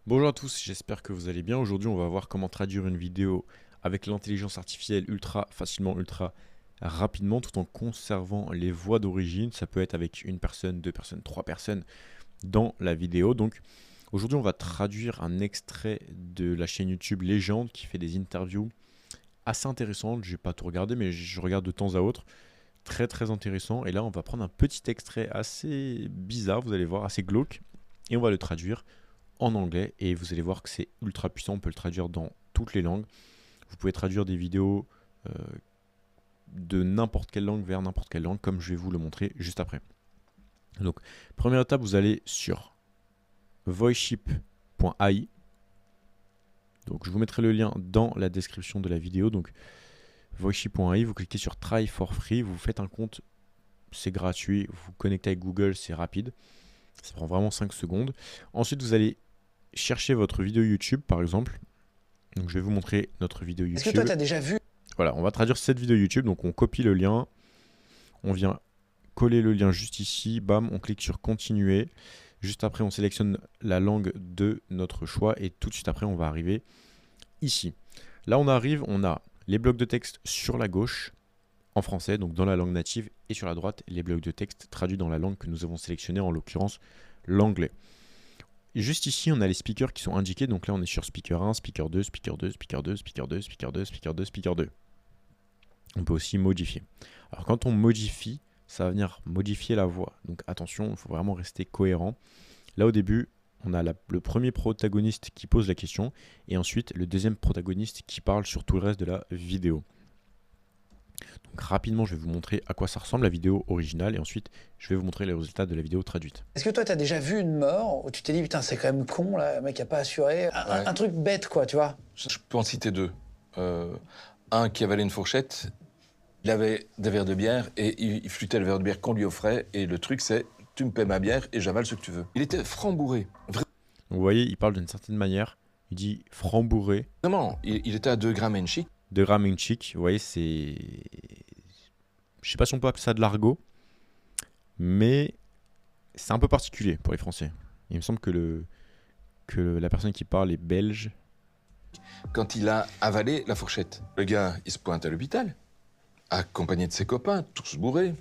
Bonjour à tous, j'espère que vous allez bien. Aujourd'hui, on va voir comment traduire une vidéo avec l'intelligence artificielle ultra facilement, ultra rapidement, tout en conservant les voix d'origine. Ça peut être avec une personne, deux personnes, trois personnes dans la vidéo. Donc, aujourd'hui, on va traduire un extrait de la chaîne YouTube Légende qui fait des interviews assez intéressantes. Je vais pas tout regarder, mais je regarde de temps à autre. Très, très intéressant. Et là, on va prendre un petit extrait assez bizarre, vous allez voir, assez glauque, et on va le traduire en anglais et vous allez voir que c'est ultra puissant, on peut le traduire dans toutes les langues. Vous pouvez traduire des vidéos de n'importe quelle langue vers n'importe quelle langue, comme je vais vous le montrer juste après. Donc, première étape, vous allez sur voiceship.ai. Donc, je vous mettrai le lien dans la description de la vidéo. Donc, voiceship.ai, vous cliquez sur Try for free, vous faites un compte, c'est gratuit, vous vous connectez avec Google, c'est rapide. Ça prend vraiment 5 secondes. Ensuite, vous allez chercher votre vidéo YouTube, par exemple. Donc, je vais vous montrer notre vidéo YouTube. Est-ce que toi, tu as déjà vu? Voilà, on va traduire cette vidéo YouTube. Donc, on copie le lien. On vient coller le lien juste ici. Bam, on clique sur continuer. Juste après, on sélectionne la langue de notre choix. Et tout de suite après, on va arriver ici. Là, on arrive, on a les blocs de texte sur la gauche, en français, donc dans la langue native. Et sur la droite, les blocs de texte traduits dans la langue que nous avons sélectionnée, en l'occurrence l'anglais. Juste ici, on a les speakers qui sont indiqués. Donc là, on est sur speaker 1, speaker 2, speaker 2, speaker 2, speaker 2, speaker 2, speaker 2, speaker 2. On peut aussi modifier. Alors quand on modifie, ça va venir modifier la voix. Donc attention, il faut vraiment rester cohérent. Là, au début, on a le premier protagoniste qui pose la question et ensuite le deuxième protagoniste qui parle sur tout le reste de la vidéo. Donc rapidement, je vais vous montrer à quoi ça ressemble la vidéo originale et ensuite, je vais vous montrer les résultats de la vidéo traduite. Est-ce que toi, tu as déjà vu une mort où tu t'es dit, putain, c'est quand même con, là, le mec a pas assuré? Un truc bête, quoi, tu vois? Je peux en citer deux. Un qui avalait une fourchette, il avait des verres de bière et il flûtait le verre de bière qu'on lui offrait. Et le truc, c'est tu me paies ma bière et j'avale ce que tu veux. Il était franc bourré. Donc, vous voyez, il parle d'une certaine manière. Il dit franc bourré. Vraiment, il était à 2 grammes and chic. 2 grammes une chic. Vous voyez, c'est. Je sais pas si on peut appeler ça de l'argot, mais c'est un peu particulier pour les Français. Il me semble que la personne qui parle est belge. Quand il a avalé la fourchette, le gars, il se pointe à l'hôpital, accompagné de ses copains, tous bourrés,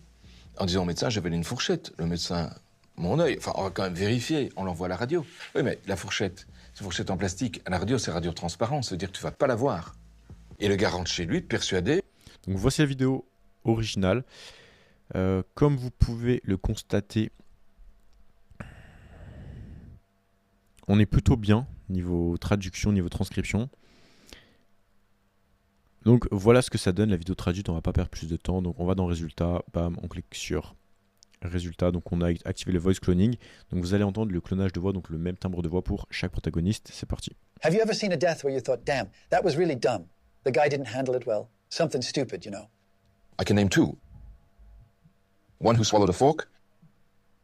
en disant au médecin, j'avais une fourchette. Le médecin, mon œil, enfin, on va quand même vérifier, on l'envoie à la radio. Oui, mais la fourchette, c'est une fourchette en plastique. À la radio, c'est radio transparent, ça veut dire que tu vas pas la voir. Et le gars rentre chez lui, persuadé. Donc voici la vidéo originale. Comme vous pouvez le constater, on est plutôt bien niveau traduction, niveau transcription. Donc voilà ce que ça donne la vidéo traduite, on va pas perdre plus de temps. Donc on va dans résultats, bam, on clique sur résultats. Donc on a activé le voice cloning. Donc vous allez entendre le clonage de voix, donc le même timbre de voix pour chaque protagoniste. C'est parti. Have you ever seen a death where you thought, damn, that was really dumb? The guy didn't handle it well. Something stupid, you know. I can name two. One who swallowed a fork.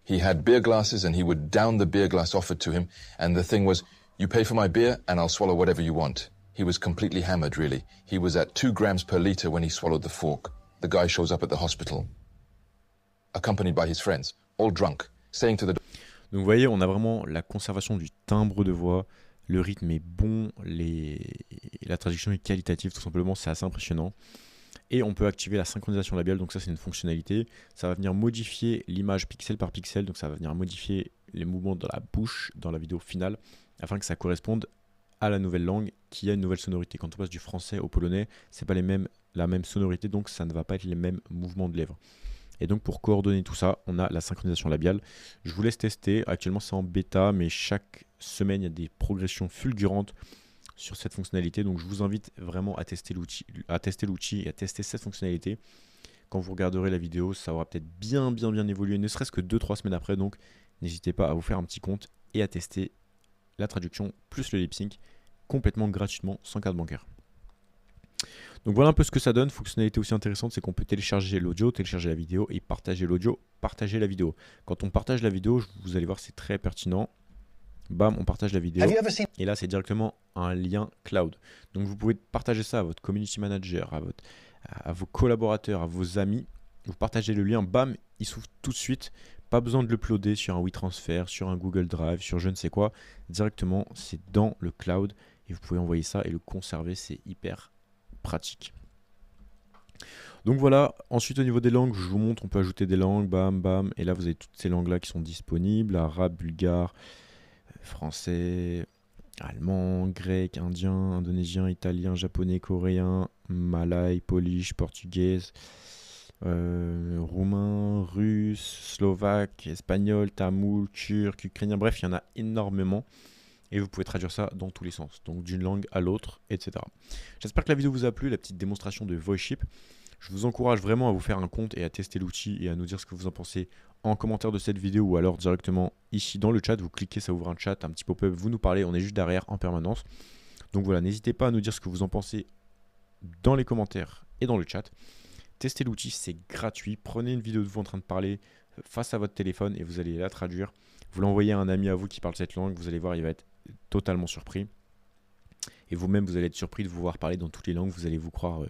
He had beer glasses and he would down the beer glass offered to him. And the thing was, you pay for my beer and I'll swallow whatever you want. He was completely hammered, really. He was at 2 grams per liter when he swallowed the fork. The guy shows up at the hospital, accompanied by his friends, all drunk, saying to the... Donc vous voyez, on a vraiment la conservation du timbre de voix. Le rythme est bon, la traduction est qualitative, tout simplement, c'est assez impressionnant. Et on peut activer la synchronisation labiale, donc ça c'est une fonctionnalité. Ça va venir modifier l'image pixel par pixel, donc ça va venir modifier les mouvements dans la bouche, dans la vidéo finale, afin que ça corresponde à la nouvelle langue qui a une nouvelle sonorité. Quand on passe du français au polonais, c'est pas la même sonorité, donc ça ne va pas être les mêmes mouvements de lèvres. Et donc pour coordonner tout ça, on a la synchronisation labiale. Je vous laisse tester, actuellement c'est en bêta, mais chaque semaine il y a des progressions fulgurantes sur cette fonctionnalité. Donc je vous invite vraiment à tester l'outil et à tester cette fonctionnalité. Quand vous regarderez la vidéo, ça aura peut-être bien évolué, ne serait-ce que 2-3 semaines après. Donc n'hésitez pas à vous faire un petit compte et à tester la traduction plus le lip sync complètement gratuitement sans carte bancaire. Donc voilà un peu ce que ça donne. Fonctionnalité aussi intéressante, c'est qu'on peut télécharger l'audio, télécharger la vidéo et partager l'audio, partager la vidéo. Quand on partage la vidéo, vous allez voir, c'est très pertinent. Bam, on partage la vidéo. Et là, c'est directement un lien cloud. Donc vous pouvez partager ça à votre community manager, à vos collaborateurs, à vos amis. Vous partagez le lien, bam, il s'ouvre tout de suite Pas besoin de l'uploader sur un WeTransfer, sur un Google Drive, sur je ne sais quoi. Directement, c'est dans le cloud et vous pouvez envoyer ça et le conserver. C'est hyper pratique. Donc voilà, ensuite au niveau des langues, je vous montre, on peut ajouter des langues, bam, bam. Et là, vous avez toutes ces langues-là qui sont disponibles. Arabe, bulgare, français, allemand, grec, indien, indonésien, italien, japonais, coréen, malais, polish, portugaise, roumain, russe, slovaque, espagnol, tamoul, turc, ukrainien, bref, il y en a énormément. Et vous pouvez traduire ça dans tous les sens, donc d'une langue à l'autre, etc. J'espère que la vidéo vous a plu, la petite démonstration de VoiceShip. Je vous encourage vraiment à vous faire un compte et à tester l'outil et à nous dire ce que vous en pensez en commentaire de cette vidéo ou alors directement ici dans le chat. Vous cliquez, ça ouvre un chat, un petit pop-up, vous nous parlez, on est juste derrière en permanence. Donc voilà, n'hésitez pas à nous dire ce que vous en pensez dans les commentaires et dans le chat. Testez l'outil, c'est gratuit. Prenez une vidéo de vous en train de parler face à votre téléphone et vous allez la traduire. Vous l'envoyez à un ami à vous qui parle cette langue, vous allez voir, il va être totalement surpris. Et vous-même, vous allez être surpris de vous voir parler dans toutes les langues. Vous allez vous croire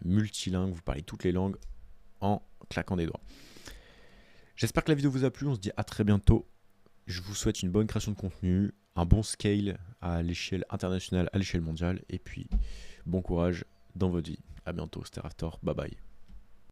multilingue, vous parlez toutes les langues en claquant des doigts. J'espère que la vidéo vous a plu. On se dit à très bientôt. Je vous souhaite une bonne création de contenu, un bon scale à l'échelle internationale, à l'échelle mondiale. Et puis, bon courage dans votre vie. À bientôt, C'était Raftor. Bye bye.